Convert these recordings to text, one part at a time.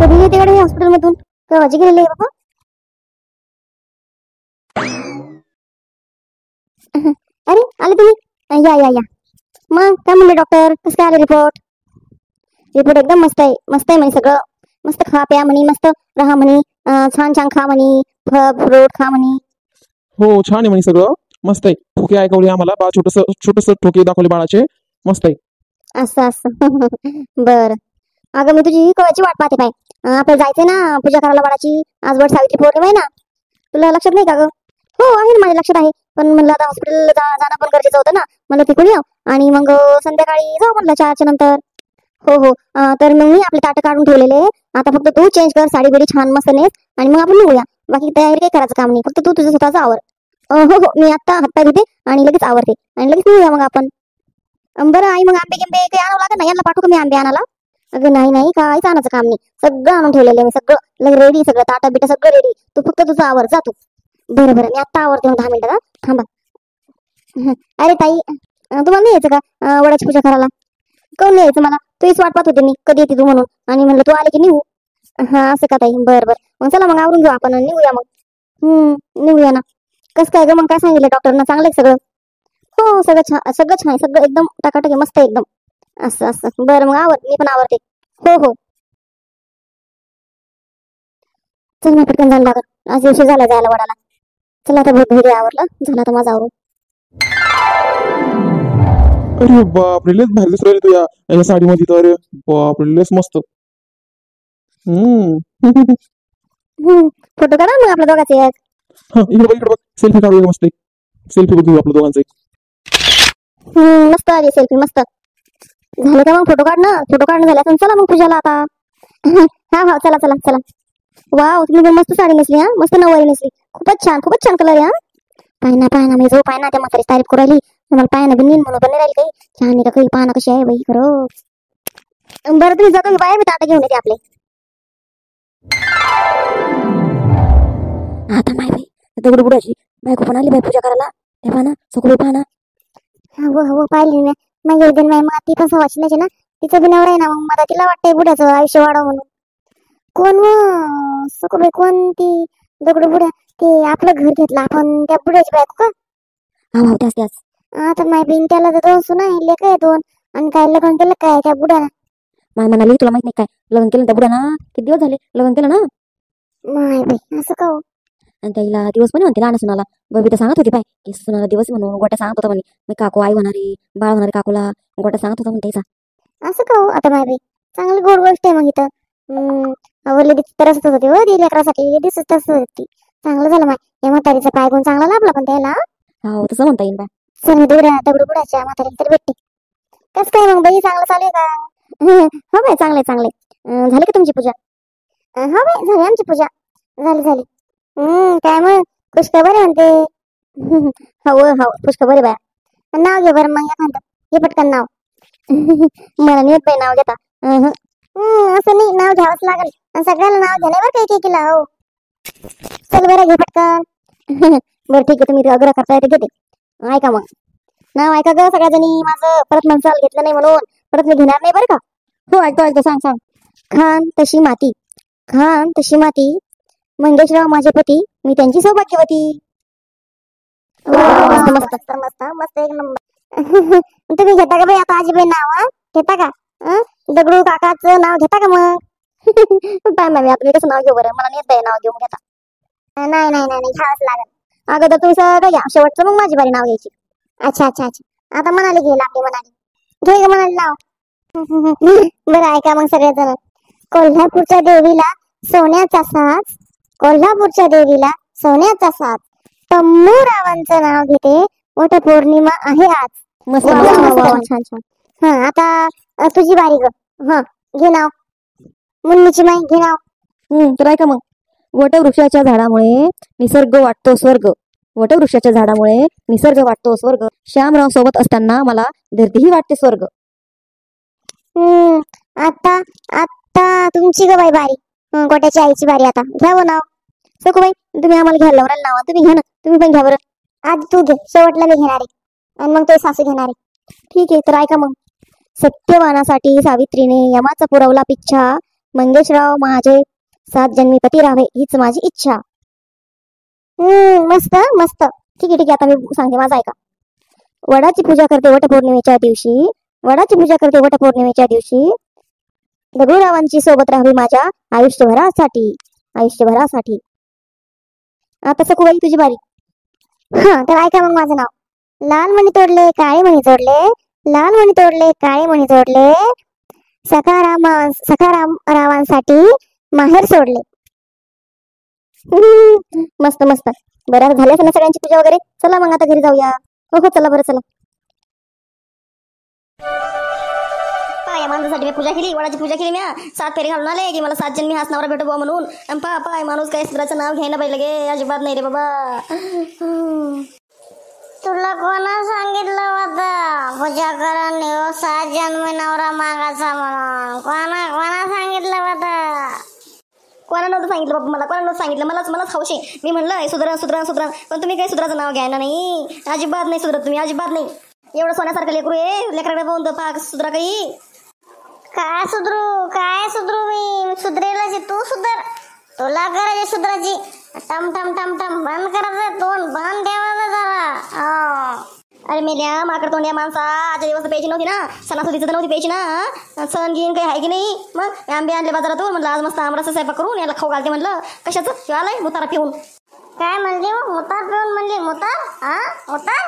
कधी येते कडे हॉस्पिटल मधून केव्हाची गेलेली आहे बाबा. अरे आले तुम्ही. या या या. मग काय म्हणले डॉक्टर, कसं काय आले रिपोर्ट? रिपोर्ट एकदम मस्त आहे, मस्त आहे म्हणे सगळं. मस्त खा प्या म्हणे, मस्त राहा म्हणे, छान छान खा म्हणे, फळ फ्रूट खा म्हणे. हो छान आहे म्हणे सगळं, मस्त आहे. ठोके ऐकवले आम्हाला, बा छोटस छोटस ठोके दाखवले बाळाचे, मस्त आहे. असं असं. बरं. अगं मी तुझी कवाची वाट पाहते पाय. आपल्याला जायचंय ना पूजा करायला बाळाची. आज वट सावित्री पौर्णिमा आहे ना, तुला लक्षात नाही का ग? हो आहे ना, माझ्या लक्षात आहे. पण म्हणलं आता हॉस्पिटल जाणं पण गरजेचं होतं ना. म्हणलं तिकडून येऊ आणि मग संध्याकाळी जाऊ म्हणलं 4च्या नंतर. हो हो. तर मग मी आपले ताटं काढून ठेवलेले. आता फक्त तू चेंज कर, साडी बिडी छान मस्त नेस आणि मग आपण निघूया. बाकी तयारी काही करायचं काम नाही, फक्त तू तुझं स्वतःच आवर. हो हो, मी आता हातपाय धुते आणि लगेच आवरते आणि लगेच निघूया मग आपण. बरं आई, मग आंबे गिंबे काही आणावं लागत नाही, यांना पाठवू का मी आंबे आणायला? अगं नाही नाही, काहीच आणायचं काम नाही, सगळं आणून ठेवलेलं आहे मी, सगळं रेडी, सगळं ताटा बिटा सगळं रेडी. तू फक्त तुझं आवर, जा तू. बरं बरं, मी आता आवरते, 10 मिनिटात थांबा. अरे ताई, तुम्हाला नाही यायचं का वडाची पूजा करायला? कोण नाही यायचं मला? तूच वाट पाहत होते मी, कधी येते तू म्हणून, आणि म्हणलं तू आले की निघू. हा असं का ताई? बरं बरं, मग चला मग आवरून घेऊ आपण आणि निघूया मग. निघूया ना. कसं काय ग, मग काय सांगितलं डॉक्टरना? चांगलं आहे सगळं? हो सगळं छान, सगळं छान, सगळं एकदम टाकाटक आहे, मस्त आहे एकदम. असं असं. बरं मग आवर, मी पण आवरते. हो हो. चल मग पटकन जायला लागत, आज दिवशी झाला जायला वडाला. चला आता बहुत घरी आवरलं, झालं आता माझं आवरून. अरे बापरे, लयच भारी दिसू राहिली तू या साडीमध्ये तर. अरे बापरे, लयच मस्त. फोटो काढा मग आपल्या दोघांचे एक. हा इकडे बघ, सेल्फी काढूया मस्त. सेल्फी बघू आपल्या दोघांचा एक. मस्त आली सेल्फी, मस्त झाले का? मग फोटो काढणं झाले असेल, चला मग पूजाला आता. हा हा, चला चला चला. वाव, तुम्ही पण मस्त साडी नेसली, हा मस्त नऊवारी नेसली, खूपच छान कलर आहे हा. पाय ना मी जो पाय ना त्या म्हातारी तारीफ करू राहिली, तुम्हाला पाय ना बिनीन म्हणून पण नाही राहिली काही. छान आहे का काही, पाहा ना कशी आहे बाई खरंच. बरं तुम्ही जातो की बाय, मी ताटा घेऊन येते आपले. आता माय बाई दगड बुडाची बायको पण आली बाई पूजा करायला. ते पाहा ना सगळं, पाहा ना. हो पाहिली मी. मग एक दिन मग ती पण सवाचण्याची ना, तिचं बी नवरा आहे ना, मग मला तिला वाटतंय बुड्याचं आयुष्य वाढव म्हणून. कोण सकुबाई, कोण ती दगड बुड्या? ते आपलं घर घेतलं आपण, त्या बुड्याची बायको का? हा त्याच. आता माय बिन त्याला तर 2 सुना आहे, लेक आहे 2, आणि काय लग्न केलं काय त्या बुड्यानं? माय म्हणाली, तुला माहित नाही काय लग्न केलं त्या बुड्यानं? किती दिवस झाले लग्न केलं ना. माय बाई असं का? आणि त्याला दिवस पण म्हणते लहान सुनाला. बबी सांगत होती बाय की सुनाला दिवस म्हणून, गोट्या सांगत होता म्हणे. मग काकू आई होणारी, बाळ होणारी काकूला, गोट्या सांगत होता म्हणे त्याचा. असं का? आता माय बाई चांगली गोड गोष्ट आहे मग इथं. आवडली तरच होती हो ती लेकरासाठी, दिसत तसं होती. चांगलं झालं माय, या म्हातारीचा पाय गुण चांगला लाभला पण त्याला. हो तसं म्हणता येईल बाय. चल दगड बुडाच्या म्हातारीला तर भेटते. कस काय मग बाई, चांगलं चालू आहे का? हो बाय, चांगले झाली का तुमची पूजा? हो बाई झाली आमची पूजा, झाली. काय मग खुशखबर आहे म्हणते. हो खुशखबर आहे बाया. नाव घे बरं मग एखादं, घे पटकन नाव. मला नाही बाई नाव घेता. असं नाही, नाव घ्यावंच लागेल, सगळ्याला नाव घेणे बरं काही केला. हो चल बरं, घे पटकन. बरं ठीक आहे, तुम्ही आग्रह करताय ते घेते. ऐका मग, नाव ऐका ग सगळ्याजणी माझं. परत म्हणसाल घेतलं नाही म्हणून, परत मी घेणार नाही बरं का? हो ऐकतो, सांग. खान तशी माती, मंगेशराव माझे पती, मी त्यांची सौभाग्यवती. मस्त एक नंबर. तुम्ही घेता का बाई आता आजीबाई नाव? घेता का? दगडू काकाचं नाव घेता का मग? काय मॅम, आता मी कसं नाव घेऊ बरं? मला नाही येत नाव घेऊन घेता. नाही घ्यावंच लागेल. अगोदर तुम्ही सगळं घ्या, शेवटचं मग माझी बारी नाव घ्यायची. अच्छा आता म्हणाले घे म्हणाले नाव. बरं ऐका मग सगळेजण. कोल्हापूरच्या देवीला सोन्याचा साज, टम्मू रावांचं नाव घेते, वटपौर्णिमा आहे आज. मस्त छान. हा आता तुझी बारी ग. हा घे नाव. मुन्नीची माई घे नाव. तर ऐका मग. वटवृक्षाच्या झाडामुळे निसर्ग वाटतो स्वर्ग, श्यामराव सोबत असताना मला धरतीही वाटते स्वर्ग. आता तुमची ग बाई बारी. गोट्याची आईची बारी. आता घ्यावं नाव. सकुबाई तुम्ही आम्हाला घ्यायला लावणार नाव, तुम्ही घ्या ना, तुम्ही पण घ्या बरं. आधी तू घे, शेवटला मी घेणार आहे, आणि मग तो सासू घेणार आहे. ठीक आहे, तर ऐका मग. सत्यवानासाठी सावित्रीने यमाचा पुरवला पिच्छा, मंगेशराव माझे 7 जन्मी पती राहावे हीच माझी इच्छा. मस्त मस्त. ठीक आहे आता मी सांगते, माझा ऐका. वडाची पूजा करते वटपौर्णिमेच्या दिवशी, वडाची पूजा करते वटपौर्णिमेच्या दिवशी दगडूरावांची सोबत राहावी माझ्या आयुष्यभरासाठी, आयुष्यभरासाठी. आता सखूबाई तुझी बारी. हा तर ऐका मग माझं नाव. लाल मणी तोडले काळे मणी जोडले, लाल मणी तोडले काळे मणी जोडले, सखाराम रावांसाठी माहेर सोडले. मस्त मस्त. बरं झालं ना सगळ्यांची पूजा वगैरे. चला मग आता घरी जाऊया. हो हो चला बरं चला. या माणसासाठी मी पूजा केली, वडाची पूजा केली. म्या 7 फेरी घालून आले की मला 7 जन्मी हाच नवरा भेटू बुवा म्हणून. आणि पाय माणूस काय सुधाचं नाव घ्यायला पाहिजे गे, अजिबात नाही रे बाबा. तुला कोणा सांगितलं होतं पूजा करून 7 जन्मी नवरा मागायचा म्हणून? कोणा सांगितलं होतं? कोणा नव्हतं सांगितलं बाबा मला, कोणा नव्हतं सांगितलं. मलाच हौश आहे. मी म्हणलं सुधरा पण तुम्ही काही सुधराचं नाव घ्यायला नाही. अजिबात नाही सुधरत तुम्ही, अजिबात नाही. एवढं सोन्यासारखं लेकरू आहे, लेकराकडे पाहून तर पाक सुधरा काही. काय सुधरू मी सुधरेलच. तू सुधर, तुला करायची सुधराची. टम टम टम टम बंद करायचं, तोंड बंद ठेवायचं जरा. अरे मेल्या माकड तोंड्या माणसा, आजच्या दिवस प्यायची नव्हती ना, सणासुदीचं तर नव्हती प्यायची ना. सण घेईन काही आहे की नाही. मग आंबे आणले बाजारातून, म्हणलं आज मस्त आंबराचा स्वयंपाक करून याला खाऊ घालते. म्हणलं कशाचं किंवा आलाय मुतारा पिऊन. काय म्हणली मुतार पिऊन? म्हणली मुतार? मुतार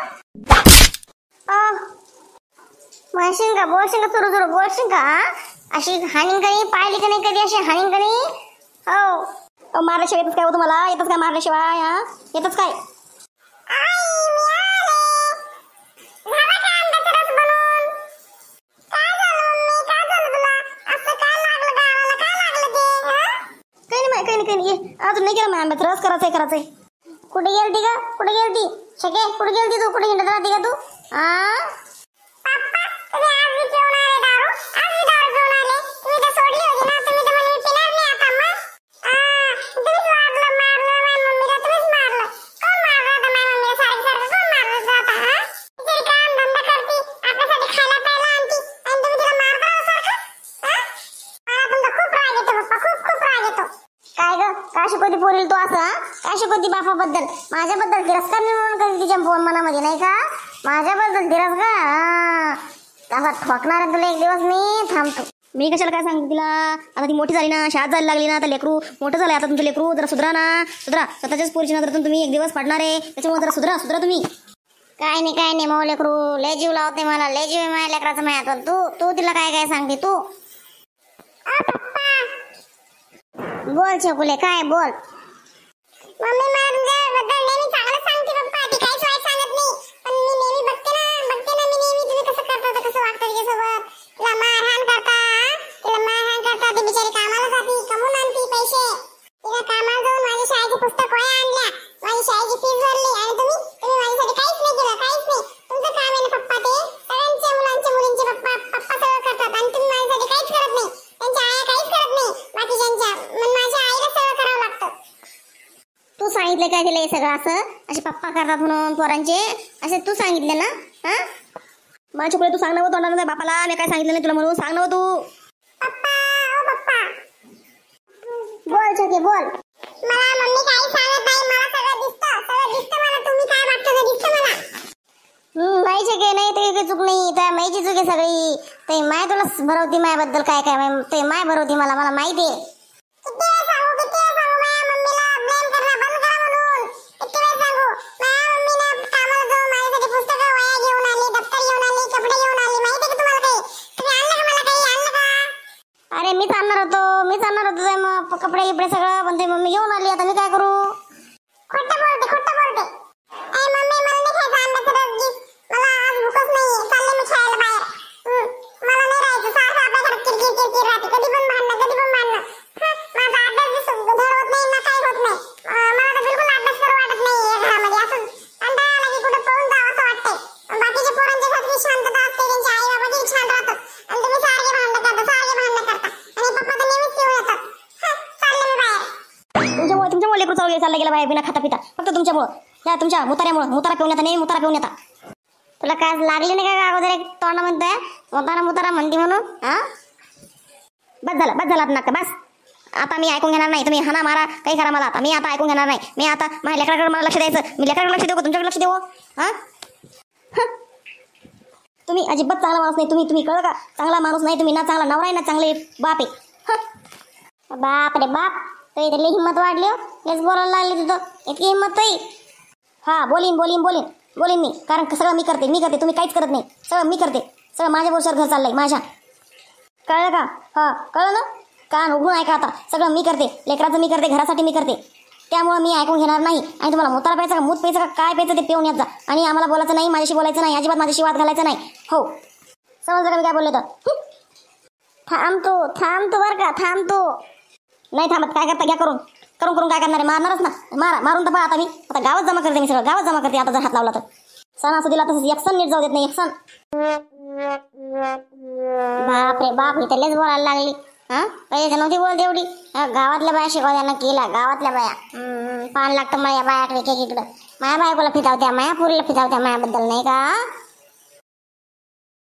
म्हणशील का? बोलशील का? सुरू बोलशील का? अशी हानिंकणी पाहिली का नाही कधी? अशी हानिंकणी हो. मारल्याशिवाय येतच काय हो तुम्हाला? येतच काय मारल्याशिवाय? येतच काय? काही नाही अजून नाही केलं. आंब्यात रस करायचंय. कुठे गेलती का? कुठे गेलती शके? कुठे गेलती तू? कुठे हिंडत राहती का तू? काय शिकवती पोरील तू असं? काय शिकवती बापाबद्दल? माझ्याबद्दल तिरस्कार निर्माण करते तिच्या मनामध्ये नाही का? माझ्याबद्दल तिरस्कार तसा ठोकणार आहे तुला एक दिवस मी. थांबतो मी. कशाला काय सांगते तिला? आता ती मोठी झाली ना, शाळेत जायला लागली ना, आता लेकरू मोठं झालंय. आता तुमचं लेकरू जरा सुधरा ना, सुधरा. स्वतःच्याच पोरीची नजरातून तुम्ही एक दिवस पडणार आहे, त्याच्यामुळे जरा सुधरा तुम्ही. काय नाही मग लेकरू लय जीव लावते मला, लय जीव माझ्या लेकराचं माहिती. तू तिला काय सांगते तू? बोल छकुले, काय बोल? मम्मी मला तुमच्याबद्दल नेहमी चांगलं सांगते पप्पा. ती काहीच वाईट सांगत नाही. पण मी नेहमी बघते ना मी नेहमी तुम्ही कसं करता, कसं वागता तिच्यासोबत. तिला मारहाण करता. ती बिचारी कामाला जाते, कमवून आणते पैसे. तिला कामाला जाऊन माझ्या शाळेची पुस्तक वह्या आणल्या, माझी शाळेची फीस भरली. आणि तुम्ही माझ्यासाठी काहीच नाही केलं, काहीच नाही. तुमचं काम आहे ना पप्पा ते. सगळ्यांच्या मुलांचे पप्पा सगळं करतात आणि तुम्ही माझ्यासाठी काहीच करत नाही. त्यांच्या आया काहीच करत नाही बाकीच्यांच्या. माझ्या आईला सगळं करावं लागतं. तू सांगितलं काय तिला हे सगळं असं? असे पप्पा करतात म्हणून पोरांचे असे तू सांगितलं ना? माझ्या छोकडे तू सांग ना तोंडाला बापाला. मी काय सांगितलं नाही तुला म्हणून सांग ना तू. पप्पा बोल छोटे बोल. मला मम्मी काही सांगत नाही, मला सगळं दिसतं मला. तुम्ही काय वाटतं ते दिसतं मला. माई छके नाही ते काही चूक नाही, त्या माईची चूक आहे सगळी. ते माय तुला भरवती मायाबद्दल काय ते माय भरवती मला माहिती आहे. अरे मीच आणणार होतो कपडे गिपडे सगळं, पण ते मम्मी घेऊन आली. आता मी काय करू? खोटं बोलते. मम्मी मला नाही खायचं आंब्याचा रस गीस. मला आज भूकच नाही. चालले मी खेळायला बाहेर. मला नाही राहायचं. सारखं आपल्या घरात किरकिर राहते. कधी पण भांडणं. माझा अभ्यास धड होत नाही ना, काही होत नाही. मला तर बिलकुल अभ्यास करू वाटत नाही या घरामध्ये. असं कंटाळा आला की कुठं पळून जावं असं वाटतंय. बाकीच्या पोरांच्या घरात शांतता असते, त्यांचे आई बाबा किती छान राहतात. आणि तुम्ही सारखे भांडण करता. आणि पप्पा तर नेहमीच येऊन येतात. चालले मी बाहेर. तुमच्यामुळे लेकरू चालला गेला बाहेर बिना खाता पिता. फक्त तुमच्यामुळं, या तुमच्या मुतारा पिऊन येता. तुला काय लागली नाही का अगोदर एक तोंड म्हणतोय मुतारा म्हणती म्हणून? बस झालं आता नाटक बस. आता मी ऐकून घेणार नाही. तुम्ही हाना मारा काही करा मला, आता मी आता ऐकून घेणार नाही. मी आता माझ्या लेकराकडे मला लक्ष द्यायचं. मी लेकराकडे लक्ष देऊ का तुमच्याकडे लक्ष देऊ? हा तुम्ही अजिबात चांगला माणूस नाही. तुम्ही कळलं का? चांगला माणूस नाही तुम्ही, ना चांगला नवरा आहे ना चांगले बाप आहे. बाप रे बाप, तो इथे लई हिंमत वाढली हो. लेच बोलायला लागली तिथं, इतकी हिंमत नाही. हा बोलीन मी, कारण सगळं मी करते. तुम्ही काहीच करत नाही. सगळं मी करते. सगळं माझ्या बरोबर घर चाललंय माझ्या. कळलं का? हा कळलं ना? कान उघडून ऐका आता. सगळं मी करते. लेकराचं मी करते, घरासाठी मी करते. त्यामुळे मी ऐकून घेणार नाही. आणि तुम्हाला मोतारा प्यायचा का मूत प्यायचं का काय प्यायचं ते पिऊन यात जा. आणि आम्हाला बोलायचं नाही, माझ्याशी बोलायचं नाही, अजिबात माझ्याशी वाद घालायचा नाही. हो समजलं का मी काय बोलले तर? थांब तू बरं का, थांब तू. नाही थांबत. काय करता घ्या करून काय करणार आहे? मारणारच ना. मारून तर पहा आता. मी आता गावात जमा करते. मी सगळं गावात जमा करते आता जर हात लावला तर. सण असू दिला तसंच एक सण नीट जाऊ देत नाही. एक सण. बाप रे बाप, इथे लयच बोलायला लागली. हा पहिले तर नव्हती बोलत एवढी. गावातल्या बाया शिकवत्या केला. गावातल्या बाया पान लागतं माझ्या बाया इकडं. माझ्या बायकोला फितावत्या, माझ्या पुरीला फितावत्या माझ्याबद्दल नाही का?